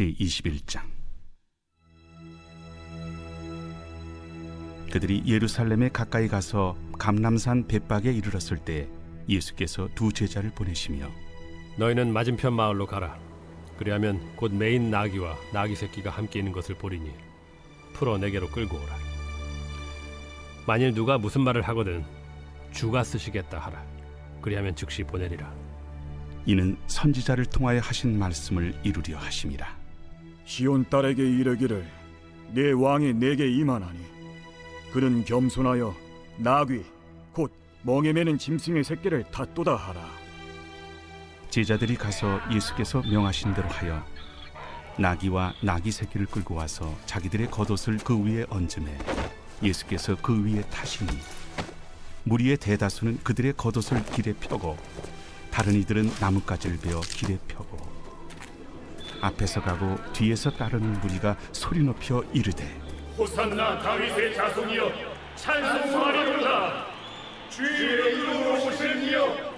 제21장. 그들이 예루살렘에 가까이 가서 감람산 벳박에 이르렀을 때 예수께서 두 제자를 보내시며 너희는 맞은편 마을로 가라. 그리하면 곧 매인 나귀와 나귀 새끼가 함께 있는 것을 보리니 풀어 내게로 끌고 오라. 만일 누가 무슨 말을 하거든 주가 쓰시겠다 하라. 그리하면 즉시 보내리라. 이는 선지자를 통하여 하신 말씀을 이루려 하심이라. 시온 딸에게 이르기를 내 왕이 내게 임하나니 그는 겸손하여 나귀 곧 멍에 매는 짐승의 새끼를 탔도다 하라. 제자들이 가서 예수께서 명하신 대로 하여 나귀와 나귀 새끼를 끌고 와서 자기들의 겉옷을 그 위에 얹음에 예수께서 그 위에 타시니 무리의 대다수는 그들의 겉옷을 길에 펴고 다른 이들은 나뭇가지를 베어 길에 펴고 앞에서 가고 뒤에서 따르는 무리가 소리 높여 이르되 호산나 다윗의 자손이여 찬송하리로다. 주의 이름으로 오시는 이여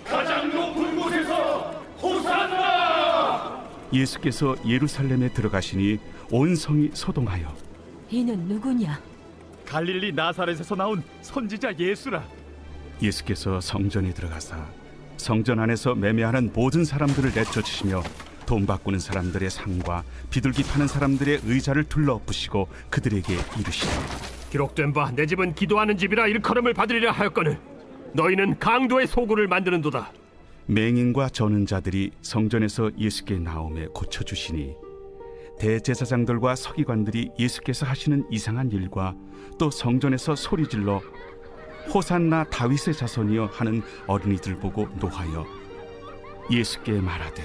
가장 높은 곳에서 호산나. 예수께서 예루살렘에 들어가시니 온 성이 소동하여 이는 누구냐? 갈릴리 나사렛에서 나온 선지자 예수라. 예수께서 성전에 들어가사 성전 안에서 매매하는 모든 사람들을 내쫓으시며 돈 바꾸는 사람들의 상과 비둘기 파는 사람들의 의자를 둘러엎으시고 그들에게 이르시되 기록된 바 내 집은 기도하는 집이라 일컬음을 받으리라 하였거늘 너희는 강도의 소굴을 만드는도다. 맹인과 저는 자들이 성전에서 예수께 나오매 고쳐주시니 대제사장들과 서기관들이 예수께서 하시는 이상한 일과 또 성전에서 소리질러 호산나 다윗의 자손이여 하는 어린이들 보고 노하여 예수께 말하되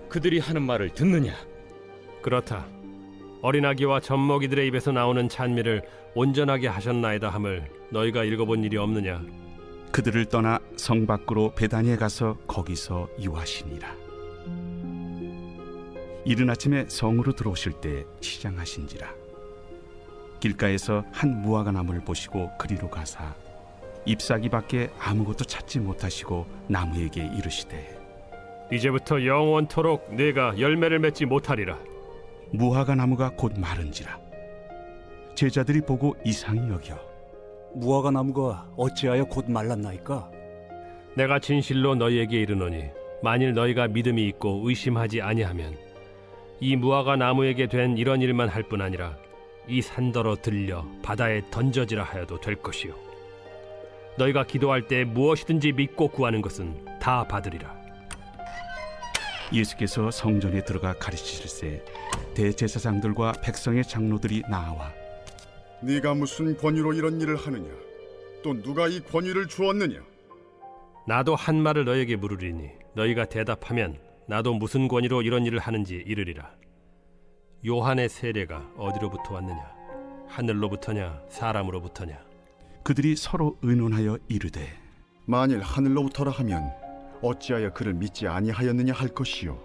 그들이 하는 말을 듣느냐? 그렇다. 어린아기와 젖먹이들의 입에서 나오는 찬미를 온전하게 하셨나이다 함을 너희가 읽어본 일이 없느냐? 그들을 떠나 성 밖으로 베다니에 가서 거기서 유하시니라. 이른 아침에 성으로 들어오실 때 시장하신지라. 길가에서 한 무화과 나무를 보시고 그리로 가사 잎사귀밖에 아무것도 찾지 못하시고 나무에게 이르시되 이제부터 영원토록 네가 열매를 맺지 못하리라. 무화과 나무가 곧 마른지라. 제자들이 보고 이상히 여겨 무화과 나무가 어찌하여 곧 말랐나이까? 내가 진실로 너희에게 이르노니 만일 너희가 믿음이 있고 의심하지 아니하면 이 무화과 나무에게 된 이런 일만 할 뿐 아니라 이 산더러 들려 바다에 던져지라 하여도 될 것이요 너희가 기도할 때 무엇이든지 믿고 구하는 것은 다 받으리라. 예수께서 성전에 들어가 가르치실세 대제사장들과 백성의 장로들이 나와 네가 무슨 권위로 이런 일을 하느냐? 또 누가 이 권위를 주었느냐? 나도 한 말을 너희에게 물으리니 너희가 대답하면 나도 무슨 권위로 이런 일을 하는지 이르리라. 요한의 세례가 어디로부터 왔느냐? 하늘로부터냐 사람으로부터냐? 그들이 서로 의논하여 이르되 만일 하늘로부터라 하면 어찌하여 그를 믿지 아니하였느냐 할 것이요.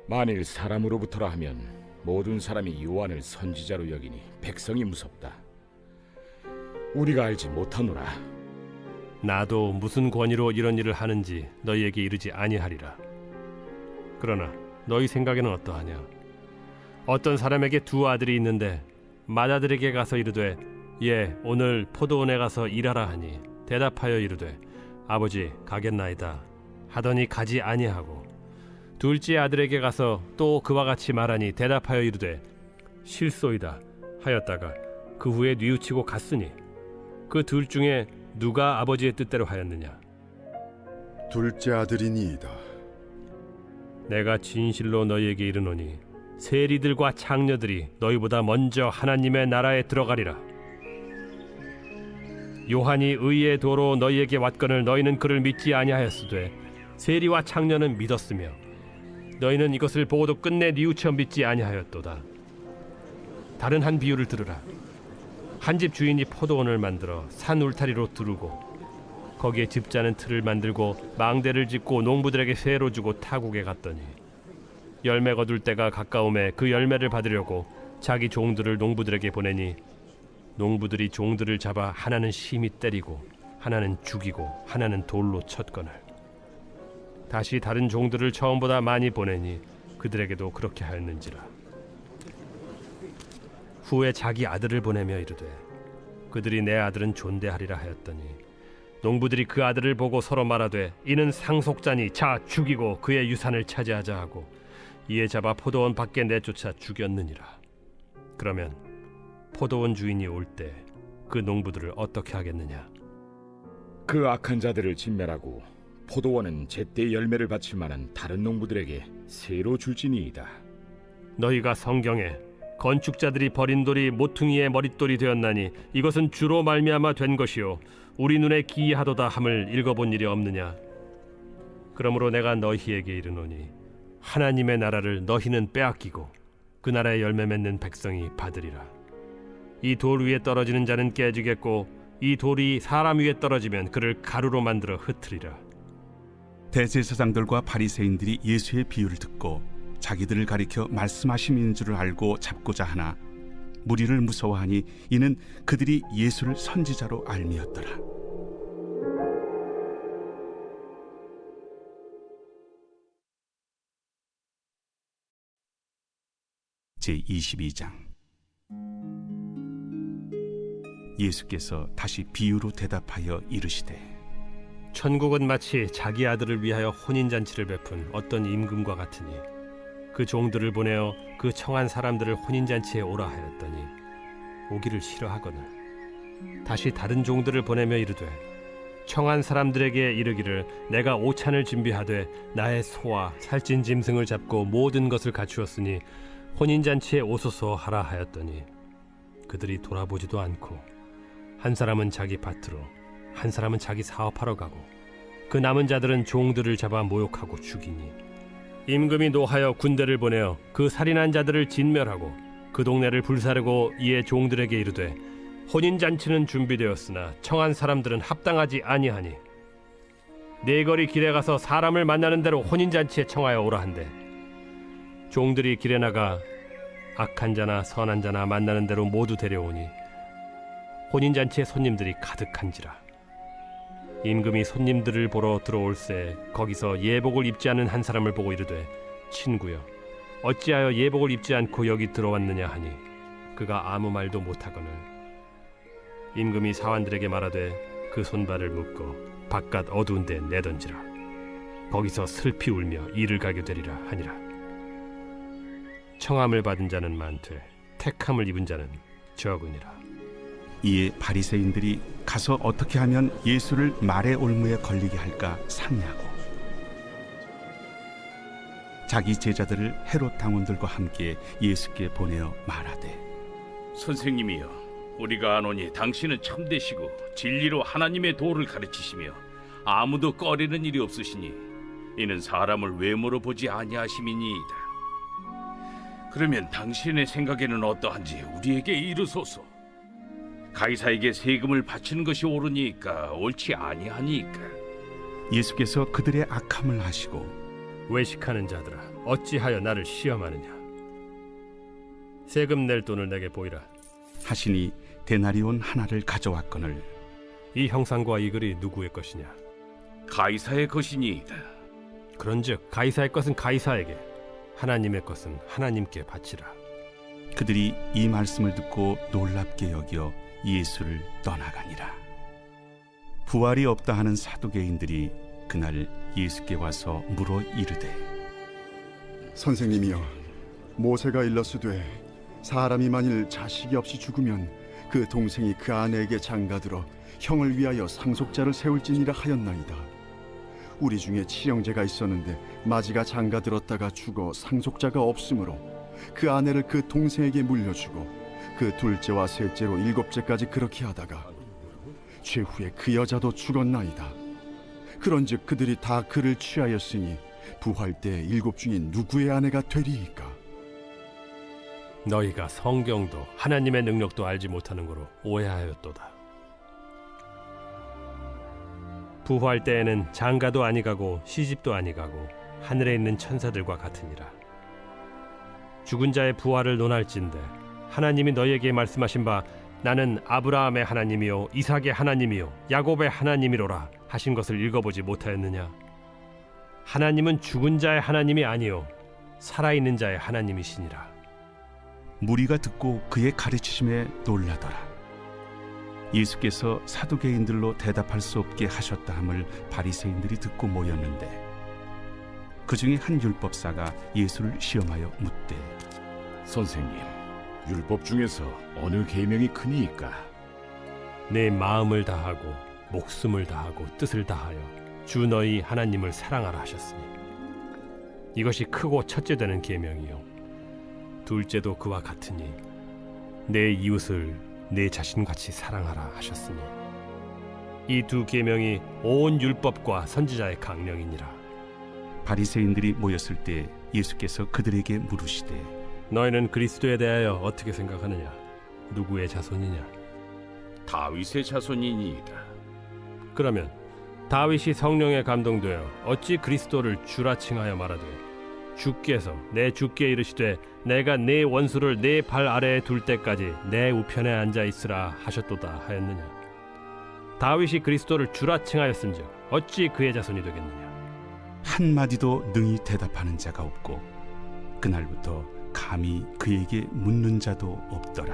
만일 사람으로부터라 하면 모든 사람이 요한을 선지자로 여기니 백성이 무섭다. 우리가 알지 못하노라. 나도 무슨 권위로 이런 일을 하는지 너희에게 이르지 아니하리라. 그러나 너희 생각에는 어떠하냐? 어떤 사람에게 두 아들이 있는데 맏아들에게 가서 이르되 예 오늘 포도원에 가서 일하라 하니 대답하여 이르되 아버지 가겠나이다 하더니 가지 아니하고 둘째 아들에게 가서 또 그와 같이 말하니 대답하여 이르되 실소이다 하였다가 그 후에 뉘우치고 갔으니 그 둘 중에 누가 아버지의 뜻대로 하였느냐? 둘째 아들이니이다. 내가 진실로 너희에게 이르노니 세리들과 창녀들이 너희보다 먼저 하나님의 나라에 들어가리라. 요한이 의의 도로 너희에게 왔거늘 너희는 그를 믿지 아니하였으되 세리와 창녀는 믿었으며 너희는 이것을 보고도 끝내 뉘우쳐 믿지 아니하였도다. 다른 한 비유를 들으라. 한 집 주인이 포도원을 만들어 산 울타리로 두르고 거기에 집자는 틀을 만들고 망대를 짓고 농부들에게 세로 주고 타국에 갔더니 열매 거둘 때가 가까움에 그 열매를 받으려고 자기 종들을 농부들에게 보내니 농부들이 종들을 잡아 하나는 심히 때리고 하나는 죽이고 하나는 돌로 쳤거늘 다시 다른 종들을 처음보다 많이 보내니 그들에게도 그렇게 하였는지라. 후에 자기 아들을 보내며 이르되 그들이 내 아들은 존대하리라 하였더니 농부들이 그 아들을 보고 서로 말하되 이는 상속자니 자 죽이고 그의 유산을 차지하자 하고 이에 잡아 포도원 밖에 내쫓아 죽였느니라. 그러면 포도원 주인이 올 때 그 농부들을 어떻게 하겠느냐? 그 악한 자들을 진멸하고 포도원은 제때 열매를 바칠 만한 다른 농부들에게 새로 줄지니이다. 너희가 성경에 건축자들이 버린 돌이 모퉁이의 머릿돌이 되었나니 이것은 주로 말미암아 된 것이요 우리 눈에 기이하도다 함을 읽어본 일이 없느냐? 그러므로 내가 너희에게 이르노니 하나님의 나라를 너희는 빼앗기고 그 나라의 열매 맺는 백성이 받으리라. 이 돌 위에 떨어지는 자는 깨지겠고 이 돌이 사람 위에 떨어지면 그를 가루로 만들어 흩으리라. 대제사장들과 바리새인들이 예수의 비유를 듣고 자기들을 가리켜 말씀하심인 줄을 알고 잡고자 하나 무리를 무서워하니 이는 그들이 예수를 선지자로 알미었더라. 제22장. 예수께서 다시 비유로 대답하여 이르시되 천국은 마치 자기 아들을 위하여 혼인잔치를 베푼 어떤 임금과 같으니 그 종들을 보내어 그 청한 사람들을 혼인잔치에 오라 하였더니 오기를 싫어하거늘 다시 다른 종들을 보내며 이르되 청한 사람들에게 이르기를 내가 오찬을 준비하되 나의 소와 살찐 짐승을 잡고 모든 것을 갖추었으니 혼인잔치에 오소서 하라 하였더니 그들이 돌아보지도 않고 한 사람은 자기 밭으로 한 사람은 자기 사업하러 가고 그 남은 자들은 종들을 잡아 모욕하고 죽이니 임금이 노하여 군대를 보내어 그 살인한 자들을 진멸하고 그 동네를 불사르고 이에 종들에게 이르되 혼인잔치는 준비되었으나 청한 사람들은 합당하지 아니하니 네거리 길에 가서 사람을 만나는 대로 혼인잔치에 청하여 오라 한대 종들이 길에 나가 악한 자나 선한 자나 만나는 대로 모두 데려오니 혼인잔치에 손님들이 가득한지라. 임금이 손님들을 보러 들어올새 거기서 예복을 입지 않은 한 사람을 보고 이르되 친구여 어찌하여 예복을 입지 않고 여기 들어왔느냐 하니 그가 아무 말도 못하거늘 임금이 사환들에게 말하되 그 손발을 묶어 바깥 어두운 데 내던지라. 거기서 슬피 울며 이를 가게 되리라 하니라. 청함을 받은 자는 많되 택함을 입은 자는 적으니라. 이에 바리새인들이 가서 어떻게 하면 예수를 말의 올무에 걸리게 할까 상의하고 자기 제자들을 헤롯 당원들과 함께 예수께 보내어 말하되 선생님이여 우리가 아노니 당신은 참되시고 진리로 하나님의 도를 가르치시며 아무도 꺼리는 일이 없으시니 이는 사람을 외모로 보지 아니하심이니이다. 그러면 당신의 생각에는 어떠한지 우리에게 이르소서. 가이사에게 세금을 바치는 것이 옳으니까 옳지 아니하니까. 예수께서 그들의 악함을 아시고 외식하는 자들아 어찌하여 나를 시험하느냐. 세금 낼 돈을 내게 보이라. 하시니 데나리온 하나를 가져왔거늘 이 형상과 이 글이 누구의 것이냐. 가이사의 것이니이다. 그런즉 가이사의 것은 가이사에게 하나님의 것은 하나님께 바치라. 그들이 이 말씀을 듣고 놀랍게 여겨 예수를 떠나가니라. 부활이 없다 하는 사두개인들이 그날 예수께 와서 물어 이르되 선생님이여 모세가 일렀으되 사람이 만일 자식이 없이 죽으면 그 동생이 그 아내에게 장가들어 형을 위하여 상속자를 세울지니라 하였나이다. 우리 중에 칠형제가 있었는데 마지가 장가들었다가 죽어 상속자가 없으므로 그 아내를 그 동생에게 물려주고 그 둘째와 셋째로 일곱째까지 그렇게 하다가 최후에 그 여자도 죽었나이다. 그런즉 그들이 다 그를 취하였으니 부활 때 일곱 중에 누구의 아내가 되리이까? 너희가 성경도 하나님의 능력도 알지 못하는 거로 오해하였도다. 부활 때에는 장가도 아니가고 시집도 아니가고 하늘에 있는 천사들과 같으니라. 죽은 자의 부활을 논할진대 하나님이 너희에게 말씀하신 바 나는 아브라함의 하나님이요 이삭의 하나님이요 야곱의 하나님이로라 하신 것을 읽어보지 못하였느냐. 하나님은 죽은 자의 하나님이 아니요 살아있는 자의 하나님이시니라. 무리가 듣고 그의 가르치심에 놀라더라. 예수께서 사두개인들로 대답할 수 없게 하셨다 함을 바리새인들이 듣고 모였는데 그 중에 한 율법사가 예수를 시험하여 묻되 선생님, 율법 중에서 어느 계명이 크니이까? 내 마음을 다하고 목숨을 다하고 뜻을 다하여 주 너희 하나님을 사랑하라 하셨으니 이것이 크고 첫째 되는 계명이요 둘째도 그와 같으니 내 이웃을 내 자신같이 사랑하라 하셨으니 이 두 계명이 온 율법과 선지자의 강령이니라. 바리새인들이 모였을 때 예수께서 그들에게 물으시되 너희는 그리스도에 대하여 어떻게 생각하느냐? 누구의 자손이냐? 다윗의 자손이니이다. 그러면 다윗이 성령에 감동되어 어찌 그리스도를 주라 칭하여 말하되 주께서 내 주께 이르시되 내가 네 원수를 네 발 아래에 둘 때까지 내 우편에 앉아 있으라 하셨도다 하였느냐? 다윗이 그리스도를 주라 칭하였은즉 어찌 그의 자손이 되겠느냐? 한마디도 능히 대답하는 자가 없고 그날부터 감히 그에게 묻는 자도 없더라.